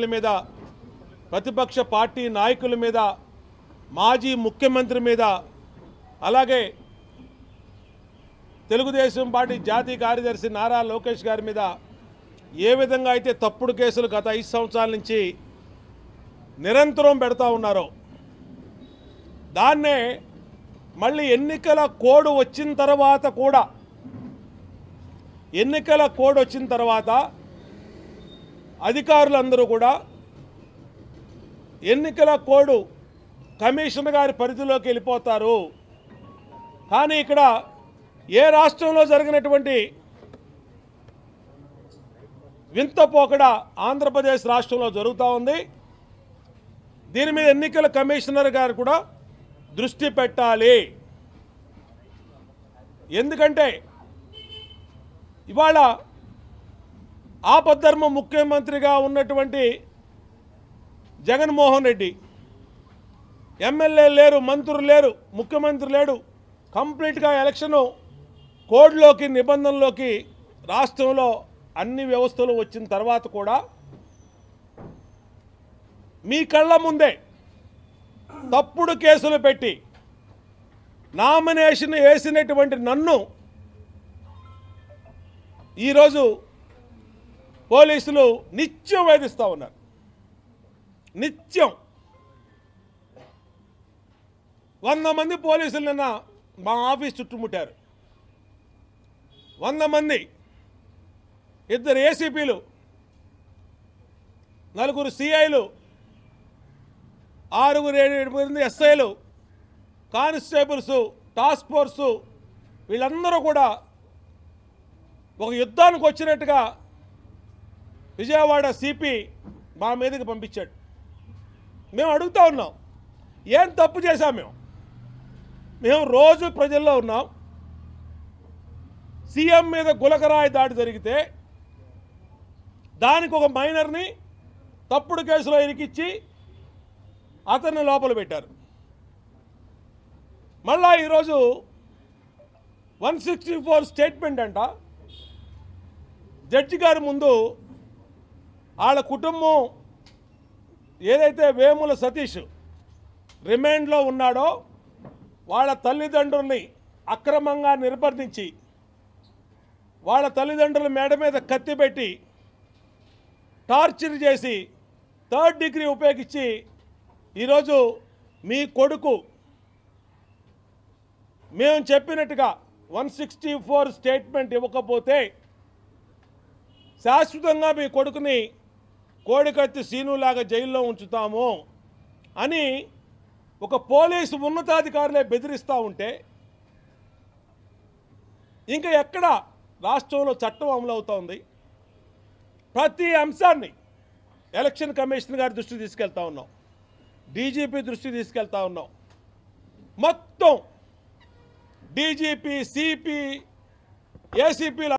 మీద ప్రతిపక్ష పార్టీ నాయకుల మీద మాజీ ముఖ్యమంత్రి మీద అలాగే తెలుగుదేశం పార్టీ జాతీయ కార్యదర్శి నారా లోకేష్ గారి మీద ఏ విధంగా అయితే తప్పుడు కేసులు గత 5 సంవత్సరాల నుంచి నిరంతరం పెడతా ఉన్నారో దాన్నే మళ్ళీ ఎన్నికల కోడ్ వచ్చిన తర్వాత అధికారులందరూ కూడా ఎన్నికల కోడ్ కమిషనర్ గారి పరిధిలోకి వెళ్ళిపోతారు. కానీ ఇక్కడ ఏ రాష్ట్రంలో జరిగినటువంటి వింత పోకడ ఆంధ్రప్రదేశ్ రాష్ట్రంలో జరుగుతూ ఉంది. దీని మీద ఎన్నికల కమిషనర్ గారు కూడా దృష్టి పెట్టాలి. ఎందుకంటే ఇవాళ ఆపద్ధర్మ ముఖ్యమంత్రిగా ఉన్నటువంటి జగన్మోహన్ రెడ్డి ఎమ్మెల్యే లేరు, మంత్రులు లేరు, ముఖ్యమంత్రి లేడు. కంప్లీట్గా ఎలక్షన్ కోడ్లోకి నిబంధనలోకి రాష్ట్రంలో అన్ని వ్యవస్థలు వచ్చిన తర్వాత కూడా మీ కళ్ళ ముందే తప్పుడు కేసులు పెట్టి నామినేషన్ వేసినటువంటి నన్ను ఈరోజు పోలీసులు నిత్యం వేధిస్తూ ఉన్నారు. నిత్యం 100 మంది పోలీసులు నిన్న మా ఆఫీస్ చుట్టుముట్టారు. 100 మంది, 2 ఏసీపీలు, 4 సిఐలు, 6-7 ఎస్ఐలు, కానిస్టేబుల్స్, టాస్క్ ఫోర్సు వీళ్ళందరూ కూడా ఒక యుద్ధానికి వచ్చినట్టుగా విజయవాడ సిపి మా మీదకి పంపించాడు. మేము అడుగుతూ ఉన్నాం, ఏం తప్పు చేశాం? మేము రోజు ప్రజల్లో ఉన్నాం. సీఎం మీద గులకరాయి దాడి జరిగితే దానికి ఒక మైనర్ని తప్పుడు కేసులో ఇరికిచ్చి అతన్ని లోపల పెట్టారు. మళ్ళా ఈరోజు 164 స్టేట్మెంట్ అంట. జడ్జి గారి ముందు వాళ్ళ కుటుంబం ఏదైతే వేముల సతీష్ రిమాండ్లో ఉన్నాడో వాళ్ళ తల్లిదండ్రుల్ని అక్రమంగా నిర్బంధించి వాళ్ళ తల్లిదండ్రుల మేడ మీద కత్తి పెట్టి టార్చర్ చేసి 3rd డిగ్రీ ఉపయోగించి ఈరోజు మీ కొడుకు మేము చెప్పినట్టుగా 164 స్టేట్మెంట్ ఇవ్వకపోతే శాశ్వతంగా మీ కొడుకుని కోడికత్తి సీనులాగా జైల్లో ఉంచుతాము అని ఒక పోలీసు ఉన్నతాధికారులే బెదిరిస్తూ ఉంటే ఇంకా ఎక్కడ రాష్ట్రంలో చట్టం అమలు అవుతోంది? ప్రతి అంశాన్ని ఎలక్షన్ కమిషన్ గారి దృష్టికి తీసుకెళ్తా ఉన్నాం, డీజీపీ దృష్టికి తీసుకెళ్తా ఉన్నాం. మొత్తం డీజీపీ, సిపి, ఏసీపీలు